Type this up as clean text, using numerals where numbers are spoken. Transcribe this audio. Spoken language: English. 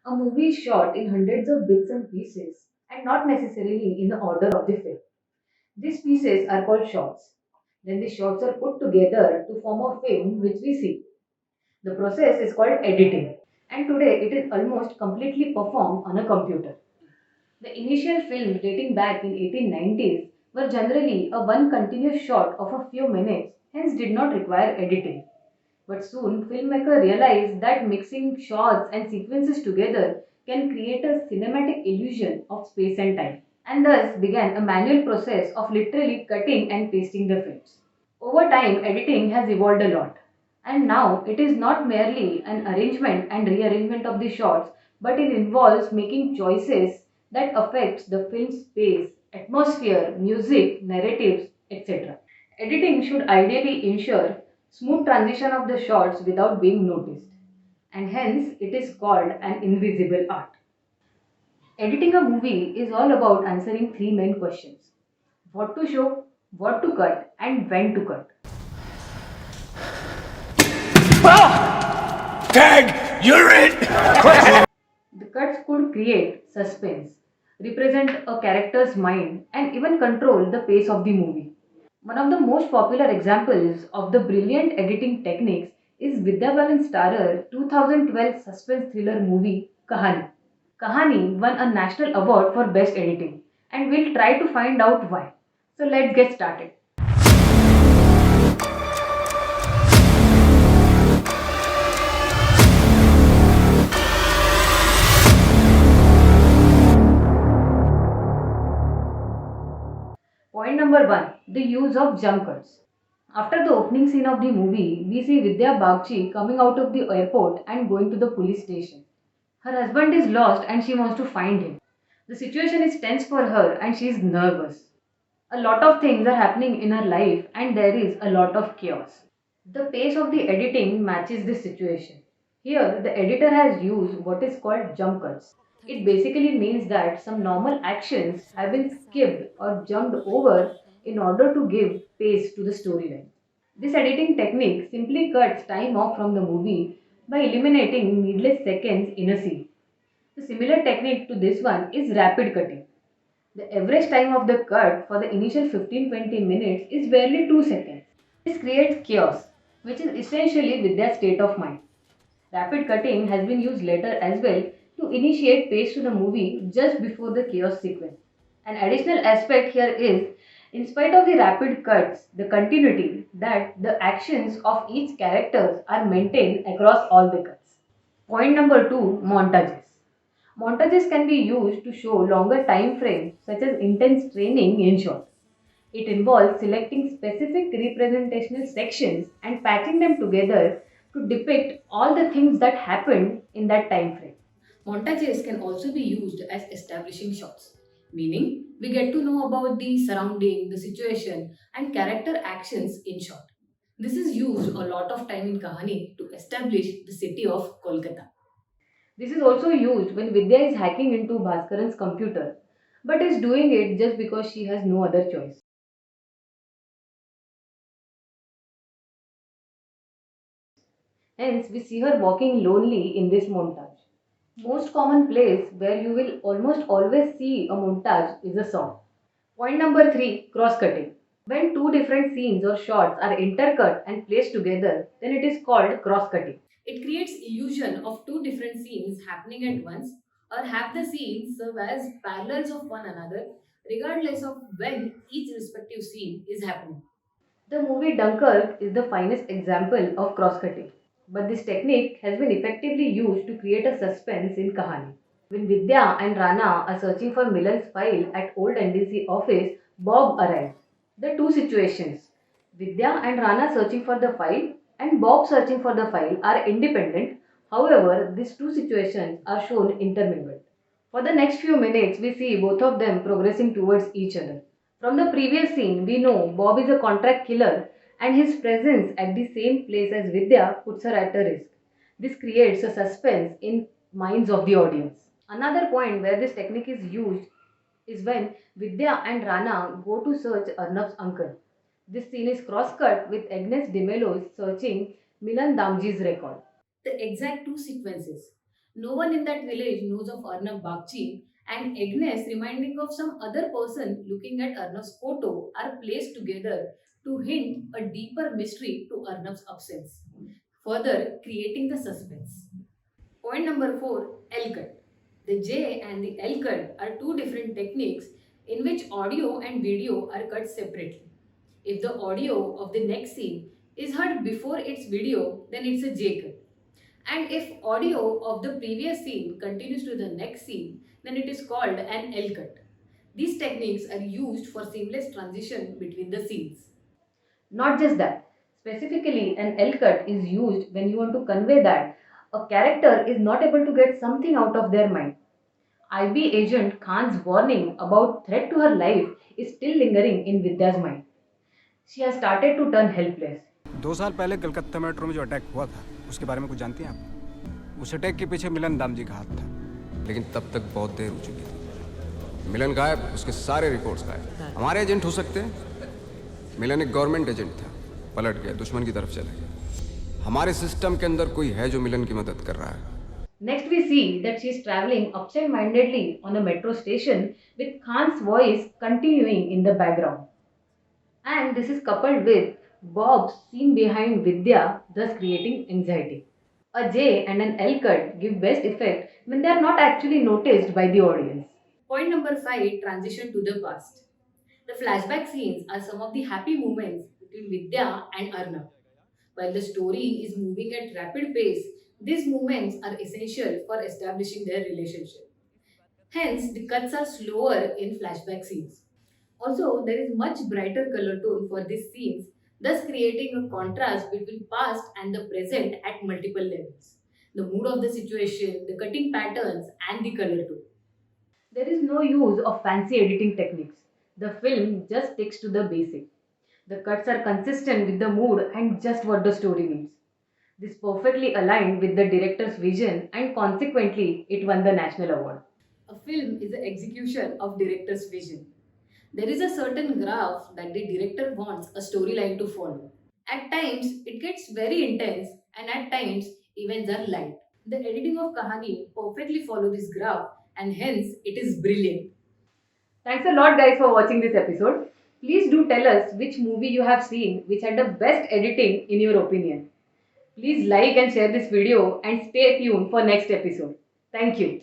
A movie is shot in hundreds of bits and pieces and not necessarily in the order of the film. These pieces are called shots. Then the shots are put together to form a film which we see. The process is called editing, and today it is almost completely performed on a computer. The initial films dating back in 1890s were generally a one continuous shot of a few minutes, hence did not require editing. But soon filmmakers realized that mixing shots and sequences together can create a cinematic illusion of space and time, and thus began a manual process of literally cutting and pasting the films. Over time, editing has evolved a lot, and now it is not merely an arrangement and rearrangement of the shots, but it involves making choices that affects the film's pace, atmosphere, music, narratives, etc. Editing should ideally ensure smooth transition of the shots without being noticed, and hence it is called an invisible art. Editing a movie is all about answering three main questions: what to show, what to cut, and when to cut. Tag, you're it! The cuts could create suspense, represent a character's mind, and even control the pace of the movie. One of the most popular examples of the brilliant editing techniques is Vidya Balan starrer 2012 suspense thriller movie Kahani. Kahani won a national award for best editing, and we'll try to find out why. So let's get started. Point number one, the use of jump cuts. After the opening scene of the movie, we see Vidya Bagchi coming out of the airport and going to the police station. Her husband is lost and she wants to find him. The situation is tense for her and she is nervous. A lot of things are happening in her life and there is a lot of chaos. The pace of the editing matches this situation. Here, the editor has used what is called jump cuts. It basically means that some normal actions have been skipped or jumped over in order to give pace to the storyline. This editing technique simply cuts time off from the movie by eliminating needless seconds in a scene. The similar technique to this one is rapid cutting. The average time of the cut for the initial 15-20 minutes is barely 2 seconds. This creates chaos, which is essentially with their state of mind. Rapid cutting has been used later as well to initiate pace to the movie just before the chaos sequence. An additional aspect here is, in spite of the rapid cuts, the continuity that the actions of each characters are maintained across all the cuts. Point number two, montages. Montages can be used to show longer time frames such as intense training in short. It involves selecting specific representational sections and patching them together to depict all the things that happened in that time frame. Montages can also be used as establishing shots, meaning we get to know about the surrounding, the situation, and character actions in short. This is used a lot of time in Kahani to establish the city of Kolkata. This is also used when Vidya is hacking into Bhaskaran's computer, but is doing it just because she has no other choice. Hence, we see her walking lonely in this montage. Most common place where you will almost always see a montage is a song. Point number three, cross cutting. When two different scenes or shots are intercut and placed together, then it is called cross cutting. It creates illusion of two different scenes happening at once or have the scenes serve as parallels of one another regardless of when each respective scene is happening. The movie Dunkirk is the finest example of cross cutting, but this technique has been effectively used to create a suspense in Kahani. When Vidya and Rana are searching for Milan's file at old NDC office, Bob arrives. The two situations, Vidya and Rana searching for the file and Bob searching for the file, are independent. However, these two situations are shown intermingled. For the next few minutes, we see both of them progressing towards each other. From the previous scene, we know Bob is a contract killer and his presence at the same place as Vidya puts her at a risk. This creates a suspense in minds of the audience. Another point where this technique is used is when Vidya and Rana go to search Arnav's uncle. This scene is cross-cut with Agnes de Mello searching Milan Damji's record. The exact two sequences. No one in that village knows of Arnab Bagchi, and Agnes, reminding of some other person looking at Arnab's photo, are placed together to hint a deeper mystery to Arnab's absence, further creating the suspense. Point number 4, L cut. The J and the L cut are two different techniques in which audio and video are cut separately. If the audio of the next scene is heard before its video, then it's a J cut. And if audio of the previous scene continues to the next scene, then it is called an L cut. These techniques are used for seamless transition between the scenes. Not just that, specifically, an L cut is used when you want to convey that a character is not able to get something out of their mind. IB agent Khan's warning about threat to her life is still lingering in Vidya's mind. She has started to turn helpless. 2 साल पहले Calcutta metro में जो attack हुआ था उसके बारे में कुछ जानती हैं आप? उस अटैक के पीछे मिलन दाम जी का हाथ था, लेकिन तब तक बहुत देर हो चुकी थी। मिलन गायब, उसके सारे रिपोर्ट्स गायब। हमारे एजेंट हो सकते हैं, मिलन एक गवर्नमेंट एजेंट था, पलट गया, दुश्मन की तरफ चला गया। हमारे सिस्टम के अंदर कोई है जो मिलन की मदद कर रहा है। Next, we see that she is traveling absent mindedly on a metro station with Khan's voice continuing in the background. And this is coupled with Bob's scene behind Vidya, thus creating anxiety. A J and an L cut give best effect when they are not actually noticed by the audience. Point number 5, transition to the past. The flashback scenes are some of the happy moments between Vidya and Arnab. While the story is moving at rapid pace, these moments are essential for establishing their relationship. Hence, the cuts are slower in flashback scenes. Also, there is much brighter color tone for these scenes, thus creating a contrast between past and the present at multiple levels. The mood of the situation, the cutting patterns, and the color tone. There is no use of fancy editing techniques. The film just sticks to the basic. The cuts are consistent with the mood and just what the story needs. This perfectly aligned with the director's vision and consequently it won the national award. A film is the execution of director's vision. There is a certain graph that the director wants a storyline to follow. At times, it gets very intense, and at times, events are light. The editing of Kahani perfectly follow this graph, and hence it is brilliant. Thanks a lot, guys, for watching this episode. Please do tell us which movie you have seen which had the best editing in your opinion. Please like and share this video and stay tuned for next episode. Thank you.